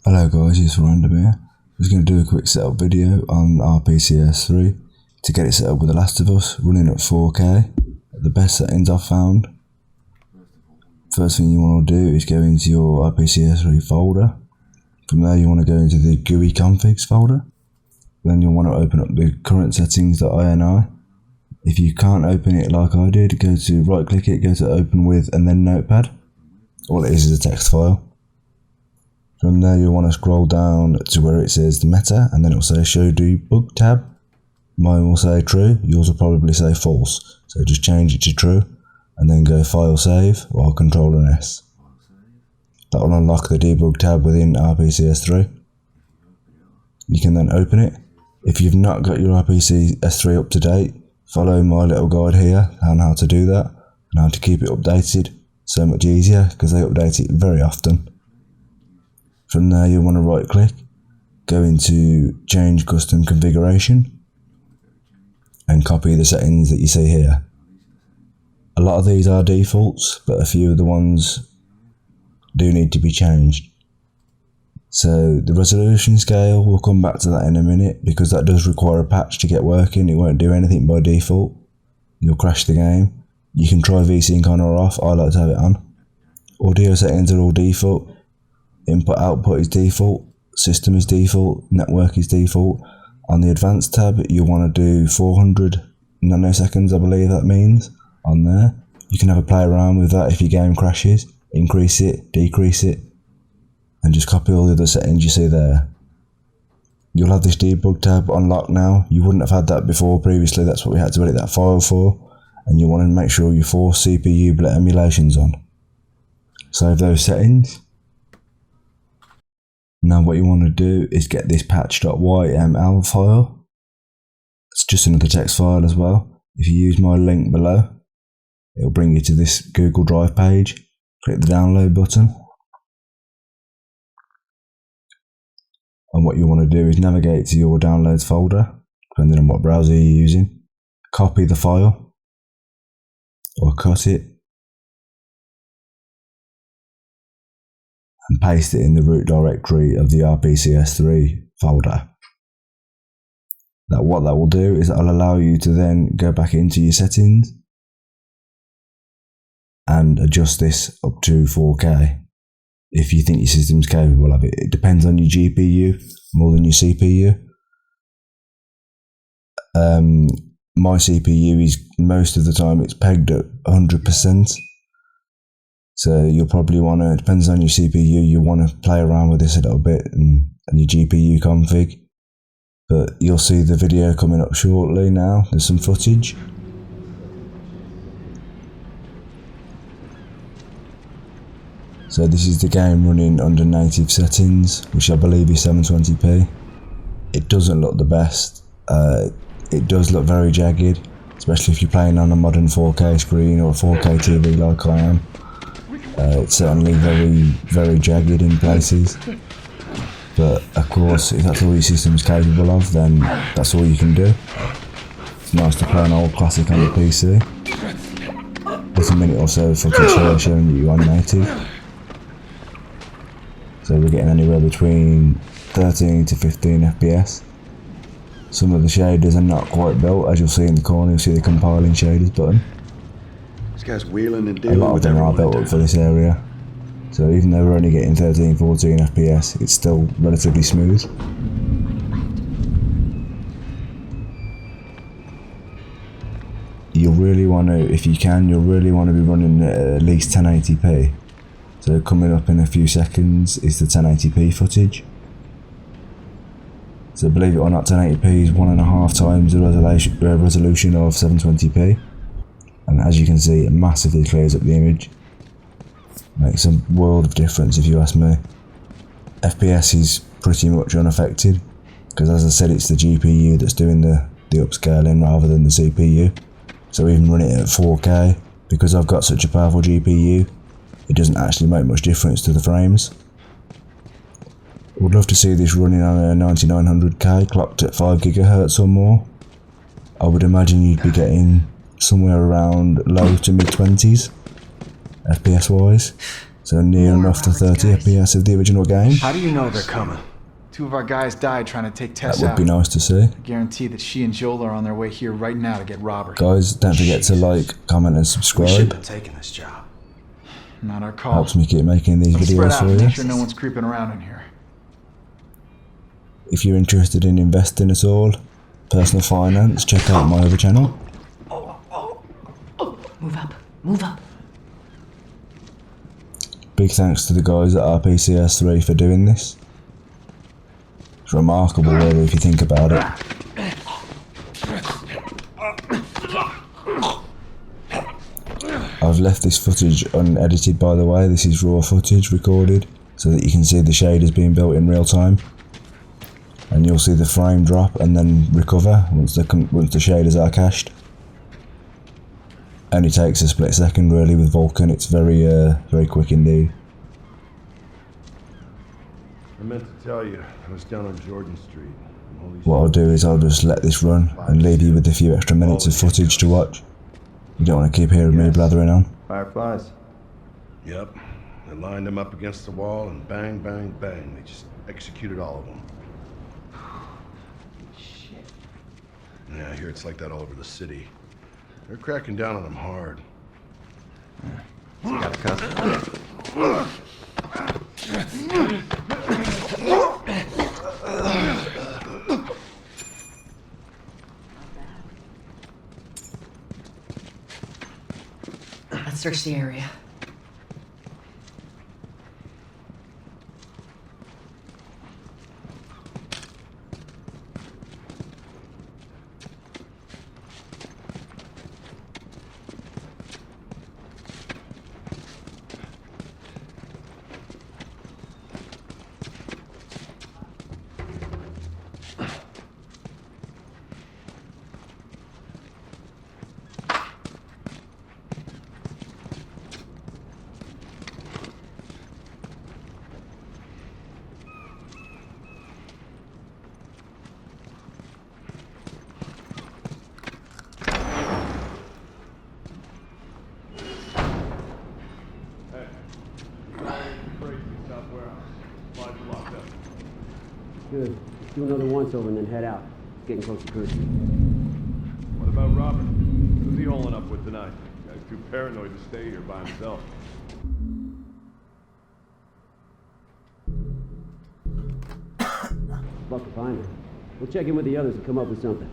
Hello guys, UsefulRandom here. I was going to do a quick setup video on RPCS3 to get it set up with The Last of Us running at 4K. The best settings I've found. First thing you want to do is go into your RPCS3 folder. From there you want to go into the GUI configs folder. Then you'll want to open up the current settings.ini. If you can't open it like I did, go to right click it, go to open with and then notepad. All it is a text file. From there you'll want to scroll down to where it says the meta and then it will say show debug tab. Mine will say true, yours will probably say false. So just change it to true and then go file save or control and S. That will unlock the debug tab within RPCS3. You can then open it. If you've not got your RPCS3 up to date, follow my little guide here on how to do that and how to keep it updated. So much easier because they update it very often. From there you'll want to right click, go into change custom configuration and copy the settings that you see here. A lot of these are defaults, but a few of the ones do need to be changed. So the resolution scale, we'll come back to that in a minute because that does require a patch to get working. It won't do anything by default. You'll crash the game. You can try VSync on or off. I like to have it on. Audio settings are all default. Input output is default. System is default. Network is default. On the advanced tab, you want to do 400 nanoseconds, I believe that means, on there. You can have a play around with that if your game crashes. Increase it, decrease it, and just copy all the other settings you see there. You'll have this debug tab unlocked now. You wouldn't have had that before previously. That's what we had to edit that file for. And you want to make sure you force CPU emulations on. Save those settings. Now what you want to do is get this patch.yml file. It's just another text file as well. If you use my link below, it'll bring you to this Google Drive page. Click the download button. And what you want to do is navigate to your downloads folder, depending on what browser you're using. Copy the file or cut it and paste it in the root directory of the RPCS3 folder. Now what that will do is that'll allow you to then go back into your settings and adjust this up to 4K if you think your system's capable of it. It depends on your GPU more than your CPU. My CPU is, most of the time it's pegged at 100%. So you'll probably want to, depends on your CPU, you want to play around with this a little bit and your GPU config. But you'll see the video coming up shortly now. There's some footage. So this is the game running under native settings, which I believe is 720p. It doesn't look the best. It does look very jagged, especially if you're playing on a modern 4K screen or a 4K TV like I am. It's certainly very jagged in places. But of course, if that's all your system's capable of, then that's all you can do. It's nice to play an old classic on the PC. There's a minute or so of footage here showing that you're on native. So we're getting anywhere between 13 to 15 FPS. Some of the shaders are not quite built, as you'll see in the corner. You'll see the compiling shaders button. This guy's wheeling and A dealing lot of with them are everyone. built up for this area. So even though we're only getting 13, 14 FPS, it's still relatively smooth. You'll really want to, if you can, you'll really want to be running at least 1080p. So coming up in a few seconds is the 1080p footage. So believe it or not, 1080p is 1.5 times the resolution of 720p. And as you can see, it massively clears up the image. Makes a world of difference if you ask me. FPS is pretty much unaffected, because as I said, it's the GPU that's doing the upscaling rather than the CPU. So even running it at 4K, because I've got such a powerful GPU, it doesn't actually make much difference to the frames. I would love to see this running on a 9900K clocked at 5 GHz or more. I would imagine you'd be getting somewhere around low to mid 20s FPS wise. So near enough to 30 FPS of the original game. How do you know they're coming? 2 of our guys died trying to take Tess That out. would be nice to see. I guarantee that she and Joel are on their way here right now to get Robert. Guys, don't forget to like, comment and We subscribe. shouldn't have taken this job. Not our call. Helps me keep making these Spread videos out, for make you. sure no one's creeping around in here. If you're interested in investing at all, personal finance, check out my other channel. Move up. Move up. Big thanks to the guys at RPCS3 for doing this. It's remarkable really if you think about it. I've left this footage unedited by the way, this is raw footage recorded so that you can see the shaders being built in real time. And you'll see the frame drop and then recover once the shaders are cached. Only takes a split second really with Vulkan, it's very quick indeed. I meant to tell you, I was down on Jordan Street. What I'll do is I'll just let this run and leave you with a few extra minutes of footage to watch. You don't want to keep hearing me blathering on. Fireflies. Yep. They lined them up against the wall and bang, bang, bang. They just executed all of them. Shit. Yeah, I hear it's like that all over the city. They're cracking down on them hard. Got a customer. Let's search the area. Good. Let's do another once over and then head out. It's getting close to Christmas. What about Robert? Who's he holding up with tonight? Guy's too paranoid to stay here by himself. Luck to find her. We'll check in with the others and come up with something.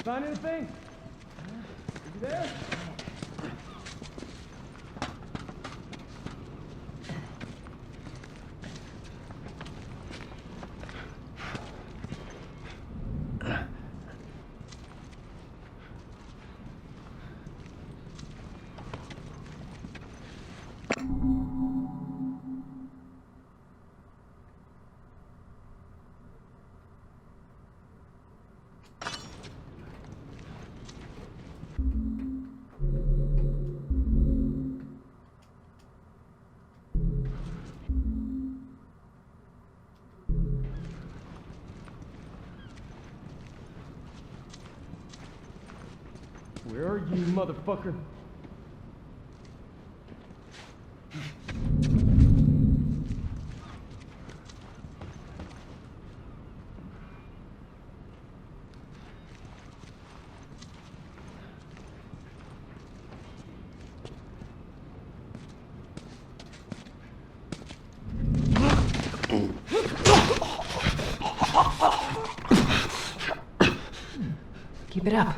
Find anything? You there? Where are you, motherfucker? Keep it up.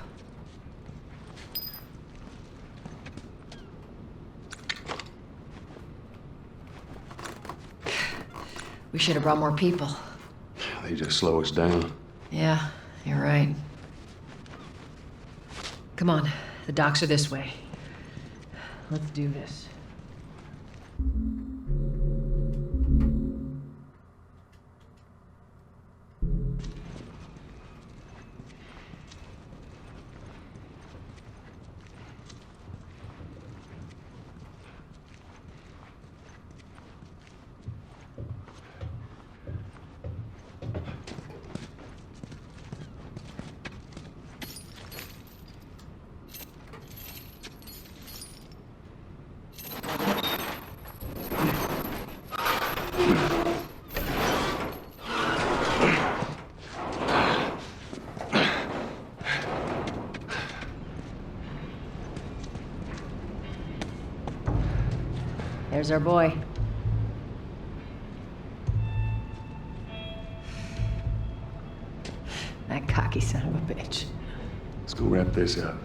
We should have brought more people. They just slow us down. Yeah, you're right. Come on, the docks are this way. Let's do this. There's our boy. That cocky son of a bitch. Let's go wrap this up.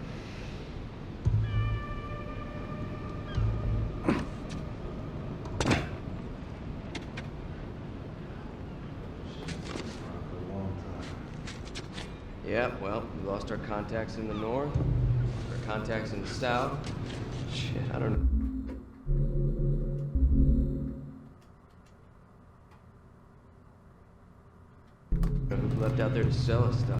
Yeah, well, we lost our contacts in the north, our contacts in the south. Shit, I don't know. Who's left out there to sell us stuff?